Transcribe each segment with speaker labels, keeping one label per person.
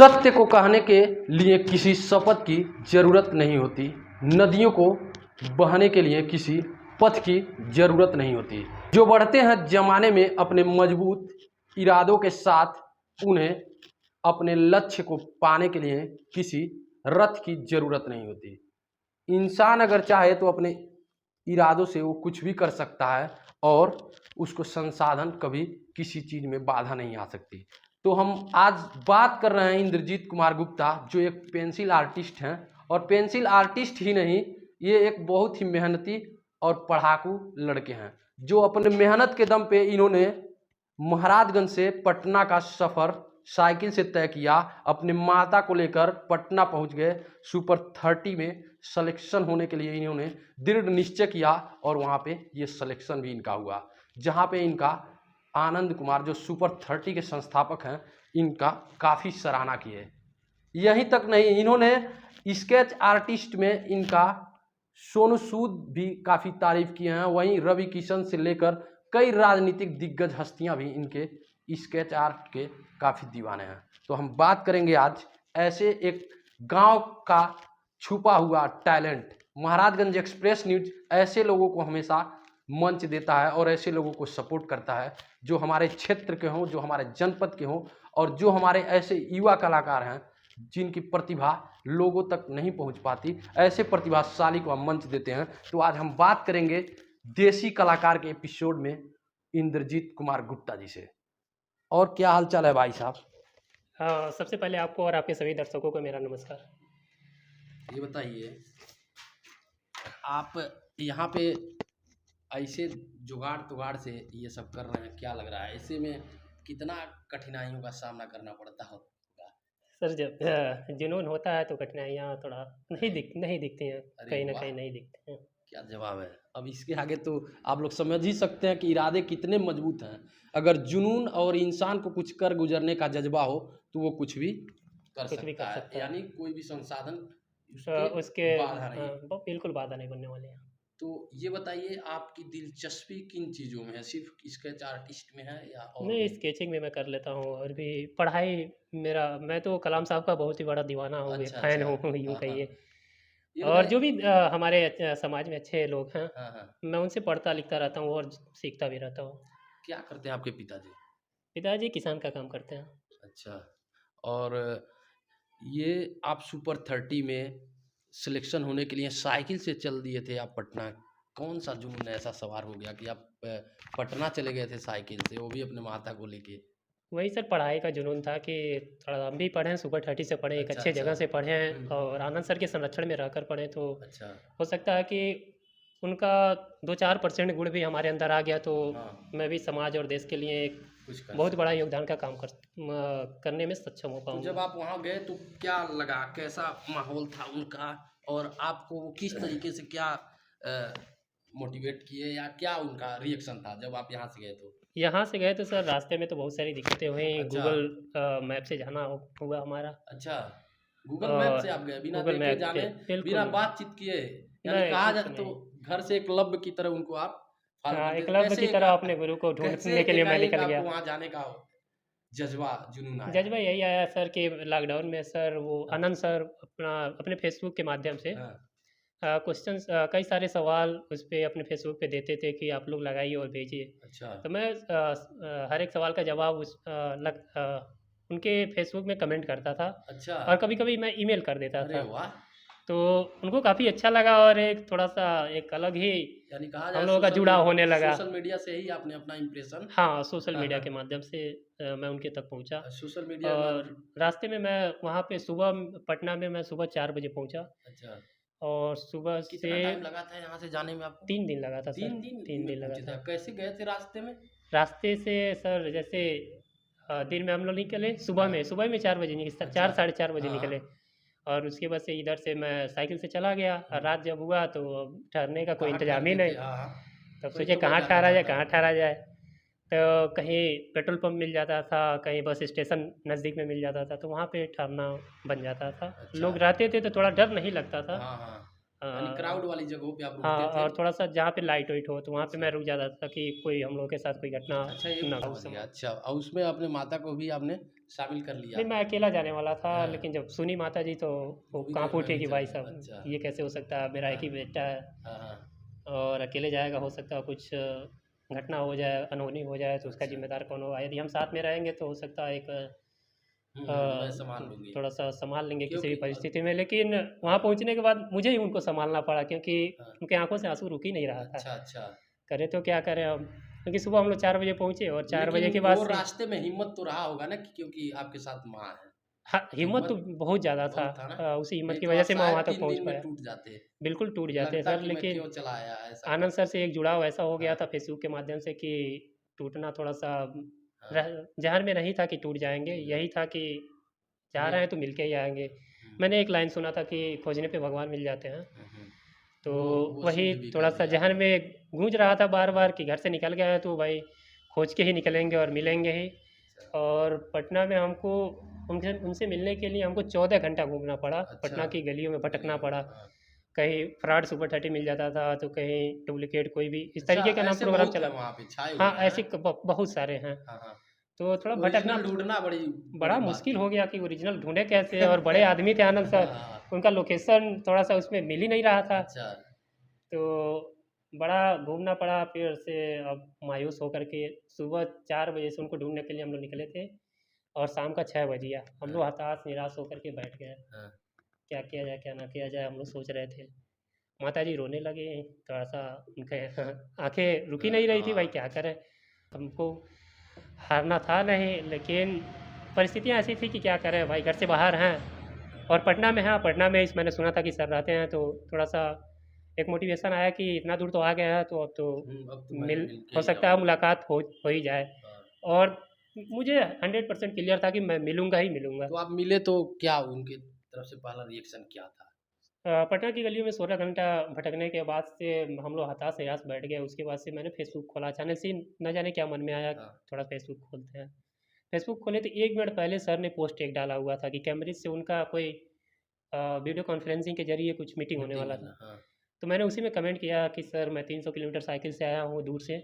Speaker 1: सत्य को कहने के लिए किसी शपथ की जरूरत नहीं होती। नदियों को बहने के लिए किसी पथ की जरूरत नहीं होती। जो बढ़ते हैं जमाने में अपने मजबूत इरादों के साथ, उन्हें अपने लक्ष्य को पाने के लिए किसी रथ की जरूरत नहीं होती। इंसान अगर चाहे तो अपने इरादों से वो कुछ भी कर सकता है और उसको संसाधन कभी किसी चीज़ में बाधा नहीं आ सकती। तो हम आज बात कर रहे हैं इंद्रजीत कुमार गुप्ता, जो एक पेंसिल आर्टिस्ट हैं। और पेंसिल आर्टिस्ट ही नहीं, ये एक बहुत ही मेहनती और पढ़ाकू लड़के हैं, जो अपने मेहनत के दम पे इन्होंने महाराजगंज से पटना का सफ़र साइकिल से तय किया। अपने माता को लेकर पटना पहुंच गए। सुपर 30 में सिलेक्शन होने के लिए इन्होंने दृढ़ निश्चय किया और वहां पे ये सिलेक्शन भी इनका हुआ, जहां पे इनका आनंद कुमार, जो सुपर 30 के संस्थापक हैं, इनका काफ़ी सराहना की है। यहीं तक नहीं, इन्होंने स्केच आर्टिस्ट में इनका सोनू सूद भी काफ़ी तारीफ किए हैं। वहीं रवि किशन से लेकर कई राजनीतिक दिग्गज हस्तियां भी इनके स्केच आर्ट के काफ़ी दीवाने हैं। तो हम बात करेंगे आज ऐसे एक गांव का छुपा हुआ टैलेंट। महाराजगंज एक्सप्रेस न्यूज ऐसे लोगों को हमेशा मंच देता है और ऐसे लोगों को सपोर्ट करता है जो हमारे क्षेत्र के हों, जो हमारे जनपद के हों, और जो हमारे ऐसे युवा कलाकार हैं जिनकी प्रतिभा लोगों तक नहीं पहुंच पाती। ऐसे प्रतिभाशाली को हम मंच देते हैं। तो आज हम बात करेंगे देसी कलाकार के एपिसोड में इंद्रजीत कुमार गुप्ता जी से। और क्या हाल चाल है भाई साहब?
Speaker 2: हाँ, सबसे पहले आपको और आपके सभी दर्शकों को मेरा नमस्कार।
Speaker 1: ये बताइए, आप यहाँ पे ऐसे जुगाड़ तुगाड़ से ये सब कर रहे हैं, क्या लग रहा है? ऐसे में कितना कठिनाइयों का सामना करना पड़ता होगा?
Speaker 2: सर, जब जुनून होता है तो कठिनाइयाँ थोड़ा नहीं दिखती हैं,
Speaker 1: अरे
Speaker 2: कहीं ना
Speaker 1: वाह,
Speaker 2: कहीं नहीं दिखती हैं।
Speaker 1: क्या जवाब है! अब इसके आगे तो आप लोग समझ ही सकते हैं कि इरादे कितने मजबूत हैं। अगर जुनून और इंसान को कुछ कर गुजरने का जज्बा हो तो वो कुछ भी कर
Speaker 2: कुछ भी कर
Speaker 1: सकता है,
Speaker 2: सकता है।
Speaker 1: यानी कोई भी संसाधन
Speaker 2: उसके
Speaker 1: उसके बाधा नहीं।
Speaker 2: वो बिल्कुल बाधा नहीं बनने वाले हैं।
Speaker 1: तो ये बताइए, आपकी दिलचस्पी किन चीज़ों में है? सिर्फ स्केच आर्टिस्ट में है या और
Speaker 2: नहीं,
Speaker 1: भी?
Speaker 2: स्केचिंग में मैं कर लेता हूँ और भी पढ़ाई। मैं तो कलाम साहब का बहुत ही बड़ा दीवाना हूँ,
Speaker 1: अच्छा
Speaker 2: फैन
Speaker 1: अच्छा।
Speaker 2: हूँ यूँ
Speaker 1: हाँ हाँ।
Speaker 2: कहिए।
Speaker 1: ये
Speaker 2: और जो
Speaker 1: बताइए।
Speaker 2: भी हमारे समाज में अच्छे लोग हैं,
Speaker 1: हाँ हाँ।
Speaker 2: मैं उनसे पढ़ता लिखता रहता हूँ और सीखता भी रहता हूँ।
Speaker 1: क्या करते हैं आपके पिताजी?
Speaker 2: पिताजी किसान का काम करते हैं।
Speaker 1: अच्छा। और ये आप सुपर 30 में सिलेक्शन होने के लिए साइकिल से चल दिए थे आप पटना। कौन सा जुनून ऐसा सवार हो गया कि आप पटना चले गए थे साइकिल से, वो भी अपने माता को लेके?
Speaker 2: वही सर, पढ़ाई का जुनून था कि थोड़ा हम भी पढ़ें, सुपर 30 से पढ़ें, एक
Speaker 1: अच्छा
Speaker 2: अच्छे
Speaker 1: अच्छा।
Speaker 2: जगह से पढ़ें और आनंद सर के संरक्षण में रहकर पढ़ें, तो
Speaker 1: अच्छा।
Speaker 2: हो सकता है कि उनका 2-4% गुण भी हमारे अंदर आ गया तो
Speaker 1: हाँ,
Speaker 2: मैं भी समाज और देश के लिए एक
Speaker 1: कुछ कर
Speaker 2: बहुत बड़ा
Speaker 1: सकते हैं।
Speaker 2: योगदान का काम करने में सक्षम हो
Speaker 1: तो जब
Speaker 2: पाऊँगा।
Speaker 1: आप वहाँ गए तो क्या लगा, कैसा माहौल था उनका, और आपको वो किस तरीके से क्या मोटिवेट किए, या क्या उनका रिएक्शन था जब आप यहाँ से गए तो?
Speaker 2: यहाँ से गए तो सर रास्ते में तो बहुत सारी दिक्कतें हुई।
Speaker 1: अच्छा
Speaker 2: गूगल मैप से जाना हुआ हमारा।
Speaker 1: अच्छा। गूगल मैप
Speaker 2: और
Speaker 1: से आप गए बिना
Speaker 2: गूगल
Speaker 1: देखे
Speaker 2: मैप पे
Speaker 1: जाने, बिना
Speaker 2: बिल्कुल
Speaker 1: बातचीत किए? यानी
Speaker 2: नहीं,
Speaker 1: कहा
Speaker 2: कुछ
Speaker 1: जाए तो
Speaker 2: नहीं।
Speaker 1: घर से एकलव्य की तरह उनको आप फॉलो
Speaker 2: हाँ,
Speaker 1: करते थे।
Speaker 2: एकलव्य की तरह अपने गुरु को
Speaker 1: कैसे
Speaker 2: ढूंढने के लिए मैं
Speaker 1: एकाएक
Speaker 2: निकल
Speaker 1: आपको
Speaker 2: गया।
Speaker 1: वहाँ जाने का जज्बा जुनून आया?
Speaker 2: जज्बा यही आया सर कि लॉकडाउन में सर वो
Speaker 1: हाँ
Speaker 2: आनंद सर अपने फेसबुक के माध्यम से
Speaker 1: हाँ।
Speaker 2: क्वेश्चंस, कई सारे सवाल उस पे अपने फेसबुक पे देते थे कि आप लोग लगाइए और भेजिए।
Speaker 1: अच्छा
Speaker 2: तो मैं हर एक सवाल का जवाब उनके फेसबुक में कमेंट करता था
Speaker 1: अच्छा।
Speaker 2: और कभी-कभी मैं ईमेल कर देता
Speaker 1: अरे
Speaker 2: था।
Speaker 1: वाह!
Speaker 2: तो उनको काफ़ी अच्छा लगा और एक थोड़ा-सा एक अलग ही
Speaker 1: यानी कहा
Speaker 2: हम
Speaker 1: जाए
Speaker 2: लोगों का जुड़ाव होने लगा।
Speaker 1: सोशल मीडिया से ही आपने अपना इम्प्रेशन।
Speaker 2: हाँ, सोशल
Speaker 1: हाँ
Speaker 2: मीडिया
Speaker 1: हाँ।
Speaker 2: के माध्यम से मैं उनके तक पहुँचा।
Speaker 1: सोशल मीडिया
Speaker 2: और रास्ते में मैं वहाँ पे पटना में मैं सुबह 4 बजे पहुँचा
Speaker 1: अच्छा।
Speaker 2: और सुबह से
Speaker 1: कितना टाइम लगा था यहाँ से जाने में आपको?
Speaker 2: 3 दिन लगा था सर,
Speaker 1: 3 दिन
Speaker 2: 3
Speaker 1: में
Speaker 2: दिन लगा
Speaker 1: पहुँचे थे
Speaker 2: था।
Speaker 1: आप। कैसे गए थे रास्ते में?
Speaker 2: रास्ते से सर जैसे दिन में हम लोग निकले,
Speaker 1: हाँ।
Speaker 2: सुबह में 4 बजे निकले,
Speaker 1: अच्छा।
Speaker 2: 4 साढ़े 4 बजे
Speaker 1: हाँ
Speaker 2: निकले।
Speaker 1: हाँ।
Speaker 2: और उसके बाद से इधर से मैं साइकिल से चला गया और रात जब हुआ तो अब ठहरने का कोई
Speaker 1: कहाँ
Speaker 2: इंतज़ाम ही
Speaker 1: ठहरते
Speaker 2: नहीं।
Speaker 1: थे? हाँ हाँ।
Speaker 2: तब
Speaker 1: वही
Speaker 2: सोचे
Speaker 1: तो मैं
Speaker 2: कहाँ
Speaker 1: जानना
Speaker 2: ठहरा जाए,
Speaker 1: चाहता
Speaker 2: कहाँ
Speaker 1: हूँ।
Speaker 2: ठहरा जाए? तो कहीं पेट्रोल पंप मिल जाता था, कहीं बस स्टेशन नज़दीक में मिल जाता था, तो वहाँ पे ठहरना बन जाता था।
Speaker 1: अच्छा।
Speaker 2: लोग रहते थे तो थोड़ा डर नहीं लगता था।
Speaker 1: हाँ हाँ। यानी
Speaker 2: अ,
Speaker 1: क्राउड वाली जगहों पे आप
Speaker 2: हाँ,
Speaker 1: रुकते थे?
Speaker 2: और थोड़ा-सा जहाँ पे लाइट वाइट हो तो वहाँ पे
Speaker 1: अच्छा।
Speaker 2: मैं रुक जाता था कि कोई हम लोग के साथ कोई घटना
Speaker 1: अच्छा, ये
Speaker 2: ना हो
Speaker 1: समझ
Speaker 2: उस
Speaker 1: गया।
Speaker 2: समय।
Speaker 1: अच्छा, और उसमें अपने माता को भी आपने शामिल कर लिया?
Speaker 2: नहीं, मैं अकेला जाने वाला था,
Speaker 1: हाँ।
Speaker 2: लेकिन जब सुनी माता जी तो वो
Speaker 1: भी
Speaker 2: काँप
Speaker 1: देखना
Speaker 2: उठे
Speaker 1: ही
Speaker 2: कि भाई
Speaker 1: चाहिए।
Speaker 2: साहब
Speaker 1: अच्छा।
Speaker 2: ये कैसे हो सकता है, मेरा एक ही
Speaker 1: हाँ।
Speaker 2: बेटा है
Speaker 1: हाँ, हाँ।
Speaker 2: और अकेले जाएगा, हो सकता है कुछ घटना हो जाए, अनहोनी हो जाए तो उसका
Speaker 1: अच्छा।
Speaker 2: ज़िम्मेदार कौन होगा? यदि हम साथ में रहेंगे तो हो सकता है एक
Speaker 1: मैं सँभाल लूँगी।
Speaker 2: थोड़ा-सा सँभाल लेंगे किसी भी
Speaker 1: क्योंकि
Speaker 2: परिस्थिति में, लेकिन वहाँ
Speaker 1: हाँ,
Speaker 2: पहुँचने के बाद मुझे ही उनको सँभालना पड़ा क्योंकि
Speaker 1: हाँ।
Speaker 2: उनकी आँखों से आँसू रुक ही नहीं रहा था।
Speaker 1: अच्छा, अच्छा।
Speaker 2: करें तो क्या करें अब? क्योंकि सुबह हम लोग 4 बजे पहुँचे और 4
Speaker 1: लेकिन
Speaker 2: बजे के बाद
Speaker 1: वो
Speaker 2: से
Speaker 1: रास्ते में हिम्मत तो रहा होगा ना कि क्योंकि आपके साथ माँ है।
Speaker 2: हाँ, हिम्मत तो
Speaker 1: हिम्मत
Speaker 2: बहुत ज़्यादा था।
Speaker 1: बहुत था ना?
Speaker 2: उसी हिम्मत
Speaker 1: नहीं
Speaker 2: की
Speaker 1: तो
Speaker 2: वजह
Speaker 1: आप
Speaker 2: से मैं
Speaker 1: शायद
Speaker 2: वहाँ तक
Speaker 1: 3
Speaker 2: पहुँच
Speaker 1: दिन में
Speaker 2: पाया।
Speaker 1: टूट जाते।
Speaker 2: बिल्कुल टूट जाते
Speaker 1: लगता
Speaker 2: सर,
Speaker 1: कि मैं
Speaker 2: लेकिन
Speaker 1: क्यों चला आया ऐसा
Speaker 2: आनंद सर
Speaker 1: करके।
Speaker 2: से एक जुड़ाव ऐसा हो गया
Speaker 1: हाँ,
Speaker 2: था फेसबुक के माध्यम से कि टूटना थोड़ा-सा
Speaker 1: हाँ।
Speaker 2: रह ज़हन में नहीं था कि टूट जाएँगे,
Speaker 1: टूट
Speaker 2: यही
Speaker 1: जाए।
Speaker 2: था कि जा रहे
Speaker 1: नहीं।
Speaker 2: हैं तो मिल के ही आएँगे।
Speaker 1: हुँ,
Speaker 2: मैंने एक लाइन सुना था कि खोजने पे भगवान मिल जाते हैं,
Speaker 1: हुँ, हुँ।
Speaker 2: तो
Speaker 1: वो
Speaker 2: वही
Speaker 1: सिद्ध भी कर
Speaker 2: थोड़ा-सा
Speaker 1: दिया
Speaker 2: ज़हन
Speaker 1: आपने।
Speaker 2: में गूँज रहा था बार-बार कि घर से निकल गए हैं तो भाई खोज के ही निकलेंगे और मिलेंगे ही।
Speaker 1: अच्छा,
Speaker 2: और पटना में हमको उनसे उनसे मिलने के लिए हमको 14 घंटा घूमना पड़ा,
Speaker 1: अच्छा।
Speaker 2: पटना की गलियों में भटकना
Speaker 1: गलियों में,
Speaker 2: पड़ा।
Speaker 1: हाँ।
Speaker 2: कहीं फ्रॉड सुपर 30 मिल जाता था, तो कहीं डुप्लीकेट कोई भी इस
Speaker 1: अच्छा,
Speaker 2: तरीके का नाम
Speaker 1: ऐसे
Speaker 2: प्रोग्राम
Speaker 1: बहुत
Speaker 2: चला।
Speaker 1: हैं वहाँ पे, छाए हुए
Speaker 2: हाँ,
Speaker 1: हैं,
Speaker 2: ऐसे
Speaker 1: हैं?
Speaker 2: बहुत सारे हैं।
Speaker 1: हाँ, हाँ।
Speaker 2: तो थोड़ा
Speaker 1: तो
Speaker 2: भटकना
Speaker 1: ओरिजिनल ढूँढना बड़ी
Speaker 2: बड़ा
Speaker 1: बड़ी बात
Speaker 2: मुश्किल
Speaker 1: थी।
Speaker 2: हो गया कि ओरिजिनल ढूँढे कैसे, और बड़े आदमी थे आनंद सर,
Speaker 1: हाँ,
Speaker 2: उनका लोकेशन थोड़ा-सा उसमें मिल ही नहीं रहा था।
Speaker 1: अच्छा।
Speaker 2: तो बड़ा घूमना पड़ा, फिर से अब मायूस होकर के सुबह 4 बजे से उनको ढूँढने के लिए हम लोग निकले थे और शाम का 6 बज गया। हम
Speaker 1: हाँ,
Speaker 2: लोग हताश, निराश होकर के बैठ गए।
Speaker 1: हाँ,
Speaker 2: क्या किया जाए, क्या ना किया जाए, हम लोग सोच रहे थे। माताजी रोने लगे, थोड़ा-सा उनके आँखें रुक ही नहीं रही थी, भाई
Speaker 1: हाँ।
Speaker 2: क्या करें? हमको हारना था नहीं, लेकिन परिस्थितियाँ ऐसी थी कि क्या करें भाई, घर से बाहर हैं और पटना में हैं। पटना में इस मैंने सुना था कि सर रहते हैं, तो थोड़ा-सा एक मोटिवेशन आया कि इतना दूर तो आ गए हैं, तो अब तो
Speaker 1: अब तो मैं
Speaker 2: मिल
Speaker 1: मिल के
Speaker 2: हो
Speaker 1: ही
Speaker 2: सकता है
Speaker 1: जाऊँगा।
Speaker 2: मुलाकात हो ही जाए।
Speaker 1: हाँ।
Speaker 2: और मुझे 100% क्लियर था कि मैं मिलूँगा ही मिलूँगा।
Speaker 1: तो आप मिले तो क्या उनके तरफ से पहला रिएक्शन क्या था?
Speaker 2: पटना की गलियों में 16 घंटा भटकने के बाद से हम लोग हताश-निराश बैठ गए। उसके बाद से मैंने फ़ेसबुक खोला। अचानक से न जाने क्या मन में आया,
Speaker 1: हाँ,
Speaker 2: थोड़ा फ़ेसबुक खोलते हैं। फ़ेसबुक खोले तो 1 मिनट पहले सर ने पोस्ट एक डाला हुआ था कि कैम्ब्रिज से उनका कोई वीडियो कॉन्फ्रेंसिंग के ज़रिए कुछ मीटिंग होने
Speaker 1: मीटिंग
Speaker 2: वाला
Speaker 1: है
Speaker 2: था।
Speaker 1: ना? हाँ,
Speaker 2: तो मैंने उसी में कमेंट किया कि सर मैं 300 किलोमीटर साइकिल से आया हूँ दूर से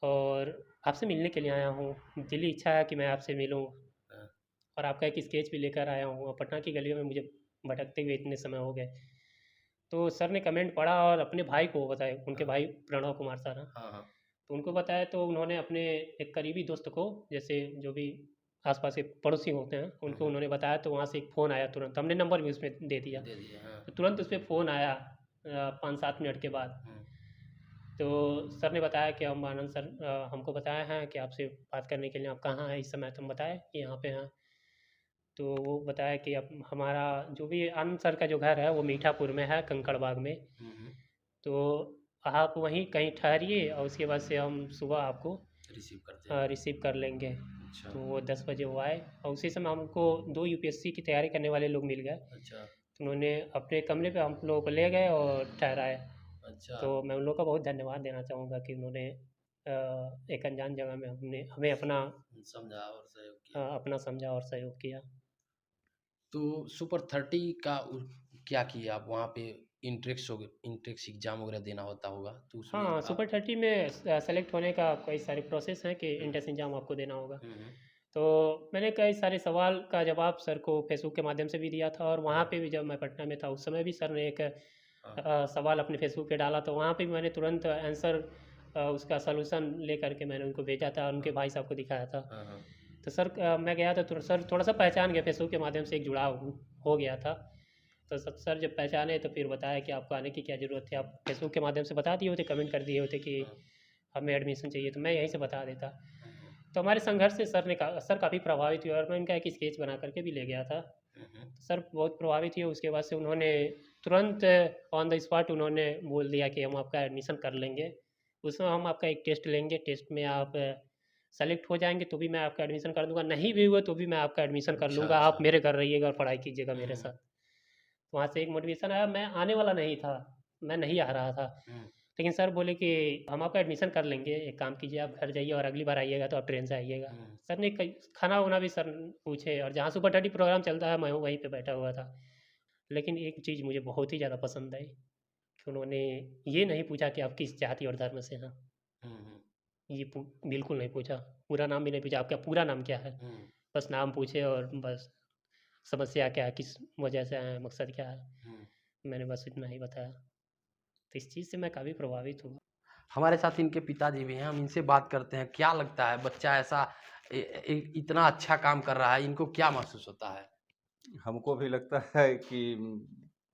Speaker 2: और आपसे मिलने के लिए आया हूँ। दिली इच्छा है कि मैं आपसे मिलूँ
Speaker 1: हाँ,
Speaker 2: और आपका एक स्केच भी लेकर आया हूँ और पटना की गलियों में मुझे भटकते हुए इतने समय हो गए। तो सर ने कमेंट पढ़ा और अपने भाई को बताया, उनके
Speaker 1: हाँ,
Speaker 2: भाई प्रणव कुमार सर हैं।
Speaker 1: हाँ, हाँ।
Speaker 2: तो उनको बताया तो उन्होंने अपने एक करीबी दोस्त को, जैसे जो भी आस-पास के पड़ोसी होते हैं,
Speaker 1: हुँ,
Speaker 2: उनको
Speaker 1: हुँ।
Speaker 2: उन्होंने बताया तो वहाँ से एक फ़ोन आया तुरंत। हमने नंबर भी उसमें दे दिया।
Speaker 1: दे दिए, हाँ।
Speaker 2: तो तुरंत उसपे फ़ोन आया 5-7 मिनट के बाद।
Speaker 1: हुँ,
Speaker 2: तो सर ने बताया कि हम आनंद सर हमको बताए हैं कि आपसे बात करने के लिए आप कहाँ हैं इस समय? तो हम बताए कि यहाँ पे हैं। तो वो बताया कि अब हमारा जो भी आनंद सर का जो घर है वो मीठापुर में है, कंकड़बाग में।
Speaker 1: हुँ, हुँ।
Speaker 2: तो आप वहीं कहीं ठहरिए और उसके बाद से हम सुबह आपको
Speaker 1: रिसीव करते हैं।
Speaker 2: रिसीव कर लेंगे।
Speaker 1: अच्छा,
Speaker 2: तो वो 10 बजे वो आए और उसी समय हमको 2 यूपीएससी की तैयारी करने वाले लोग मिल गए।
Speaker 1: अच्छा,
Speaker 2: तो उन्होंने अपने कमरे पे हम लोगों को ले गए और ठहराए।
Speaker 1: अच्छा।
Speaker 2: तो मैं उन लोगों का बहुत धन्यवाद देना चाहूँगा कि उन्होंने एक अनजान जगह में हमें
Speaker 1: समझा और सहयोग किया।
Speaker 2: अपना समझा और सहयोग किया।
Speaker 1: तो सुपर 30 का क्या किया आप वहाँ पे? इंट्रेंस एग्ज़ाम वगैरह देना होता होगा, तो उसमें
Speaker 2: हाँ,
Speaker 1: आप
Speaker 2: सुपर 30 में सेलेक्ट होने का कई सारे प्रोसेस हैं कि
Speaker 1: हुँ,
Speaker 2: एंट्रेंस एग्ज़ाम आपको देना होगा।
Speaker 1: हुँ, हुँ।
Speaker 2: तो मैंने कई सारे सवाल का जवाब सर को फेसबुक के माध्यम से भी दिया था और वहाँ
Speaker 1: हाँ,
Speaker 2: पे भी जब मैं पटना में था उस समय भी सर ने एक
Speaker 1: हाँ,
Speaker 2: सवाल अपने फेसबुक पे डाला, तो वहाँ पे भी मैंने तुरंत आंसर उसका सॉल्यूशन लेकर के मैंने उनको भेजा था और उनके
Speaker 1: हाँ,
Speaker 2: भाई साहब को दिखाया था।
Speaker 1: हाँ, हाँ।
Speaker 2: तो सर मैं गया था तो सर थोड़ा-सा पहचान गए, फेसबुक के माध्यम से एक जुड़ाव हो गया था। तो सर जब पहचाने तो फिर बताया कि आपको आने की क्या ज़रूरत थी, आप फेसबुक के माध्यम से बता दिए होते, कमेंट कर दिए होते कि
Speaker 1: हाँ,
Speaker 2: हमें एडमिशन चाहिए, तो मैं यहीं से बता देता।
Speaker 1: हुँ, हुँ,
Speaker 2: तो हमारे संघर्ष से सर काफ़ी प्रभावित हुए और मैं उनका एक स्केच बना करके भी ले गया था।
Speaker 1: हुँ, हुँ।
Speaker 2: सर बहुत प्रभावित हुए, उसके बाद से उन्होंने तुरंत ऑन द स्पॉट उन्होंने बोल दिया कि हम आपका एडमिशन कर लेंगे। उसमें हम आपका एक टेस्ट लेंगे, टेस्ट में आप सेलेक्ट हो जाएँगे तो भी मैं आपका एडमिशन कर दूँगा, नहीं भी हुआ तो भी मैं आपका एडमिशन कर
Speaker 1: अच्छा,
Speaker 2: लूँगा, आप
Speaker 1: अच्छा।
Speaker 2: मेरे घर रहिएगा और पढ़ाई कीजिएगा
Speaker 1: हुँ,
Speaker 2: मेरे
Speaker 1: हुँ,
Speaker 2: साथ। वहाँ से एक मोटिवेशन आया, मैं आने वाला नहीं था, मैं नहीं आ रहा था।
Speaker 1: हुँ,
Speaker 2: लेकिन सर बोले कि हम आपका एडमिशन कर लेंगे, एक काम कीजिए आप घर जाइए और अगली बार आइएगा तो आप ट्रेन से आइएगा।
Speaker 1: हुँ।
Speaker 2: सर ने कई खाना-वाना भी सर पूछे और जहाँ सुपर 30 प्रोग्राम चलता है मैं वहीं पे बैठा हुआ था। लेकिन एक चीज़ मुझे बहुत ही ज़्यादा पसंद आई कि उन्होंने ये नहीं पूछा कि आप किस जाति और धर्म से हैं,
Speaker 1: हुँ, हुँ,
Speaker 2: ये बिल्कुल नहीं पूछा। पूरा नाम भी नहीं पूछा, आपका पूरा नाम क्या है?
Speaker 1: हुँ।
Speaker 2: बस नाम पूछे और बस समस्या क्या है, किस वजह से आए हैं, मकसद क्या है, मैंने बस इतना ही बताया। तो इस चीज़ से मैं काफ़ी प्रभावित हुआ।
Speaker 1: हमारे साथ इनके पिताजी भी हैं, हम इनसे बात करते हैं। क्या लगता है बच्चा ऐसा इतना अच्छा काम कर रहा है, इनको क्या महसूस होता है?
Speaker 3: हमको भी लगता है कि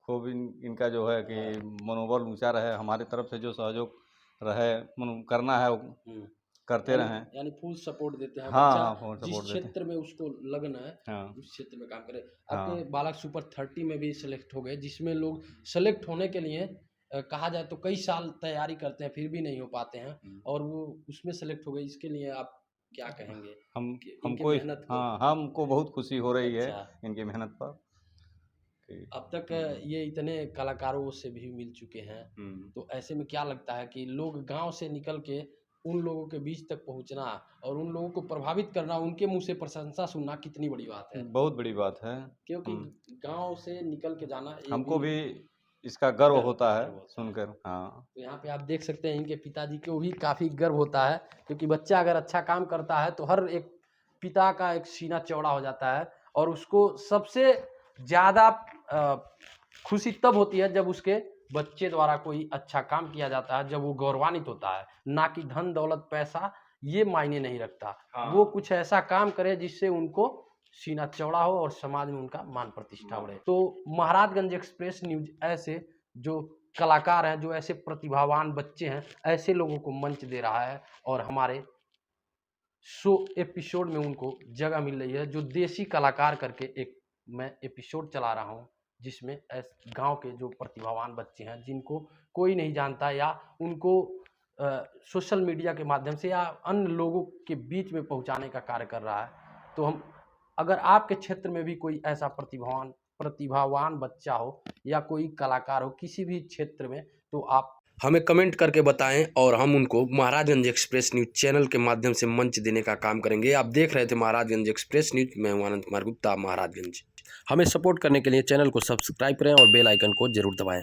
Speaker 3: खूब इनका जो है कि मनोबल ऊंचा रहे, हमारी तरफ से जो सहयोग रहे करना है वो करते रहें।
Speaker 1: यानी फुल सपोर्ट देते हैं।
Speaker 3: हाँ
Speaker 1: बच्चा
Speaker 3: हाँ, फुल
Speaker 1: जिस
Speaker 3: सपोर्ट देते हैं।
Speaker 1: क्षेत्र में उसको लगन है
Speaker 3: हाँ
Speaker 1: उस क्षेत्र में काम करे।
Speaker 3: हाँ
Speaker 1: आपके बालक सुपर 30 में भी सेलेक्ट हो गए, जिसमें लोग सेलेक्ट होने के लिए कहा जाए तो कई साल तैयारी करते हैं, फिर भी नहीं हो पाते हैं, और वो उसमें सेलेक्ट हो गए। इसके लिए आप क्या कहेंगे
Speaker 3: हम
Speaker 1: कि इनके
Speaker 3: हमको
Speaker 1: मेहनत को?
Speaker 3: हाँ, हमको बहुत खुशी हो रही है
Speaker 1: अच्छा,
Speaker 3: इनकी मेहनत पर कि
Speaker 1: अब तक ये इतने कलाकारों से भी मिल चुके हैं, तो ऐसे में क्या लगता है कि लोग गांव से निकल के उन लोगों के बीच तक पहुंचना और उन लोगों को प्रभावित करना, उनके मुंह से प्रशंसा सुनना कितनी बड़ी बात है?
Speaker 3: बहुत बड़ी बात है।
Speaker 1: क्योंकि गांव से निकल के जाना ये
Speaker 3: हमको
Speaker 1: भी
Speaker 3: भी इसका गर्व होता है
Speaker 1: गर्व होता है।
Speaker 3: सुनकर। हाँ
Speaker 1: तो यहाँ पे आप देख सकते हैं इनके पिताजी को भी काफ़ी गर्व होता है, क्योंकि बच्चा अगर अच्छा काम करता है तो हर एक पिता का एक सीना चौड़ा हो जाता है, और उसको सबसे ज़्यादा खुशी तब होती है जब उसके बच्चे द्वारा कोई अच्छा काम किया जाता है, जब वो गौरवान्वित होता है। ना कि धन दौलत पैसा ये मायने नहीं रखता।
Speaker 3: हाँ।
Speaker 1: वो कुछ ऐसा काम करे जिससे उनको सीना चौड़ा हो और समाज में उनका मान प्रतिष्ठा बढ़े। तो महाराजगंज एक्सप्रेस न्यूज ऐसे जो कलाकार हैं, जो ऐसे प्रतिभावान बच्चे हैं, ऐसे लोगों को मंच दे रहा है, और हमारे शो एपिसोड में उनको जगह मिल रही है। जो देसी कलाकार करके एक मैं एपिसोड चला रहा हूँ, जिसमें गांव के जो प्रतिभावान बच्चे हैं, जिनको कोई नहीं जानता, या उनको सोशल मीडिया के माध्यम से या अन्य लोगों के बीच में पहुंचाने का कार्य कर रहा है। तो हम, अगर आपके क्षेत्र में भी कोई ऐसा प्रतिभावान बच्चा हो या कोई कलाकार हो किसी भी क्षेत्र में, तो आप हमें कमेंट करके बताएं, और हम उनको महाराजगंज एक्सप्रेस न्यूज चैनल के माध्यम से मंच देने का काम करेंगे। आप देख रहे थे महाराजगंज एक्सप्रेस न्यूज, मैं हूं आनंद कुमार गुप्ता, महाराजगंज। हमें सपोर्ट करने के लिए चैनल को सब्सक्राइब करें और बेल आइकन को जरूर दबाएं।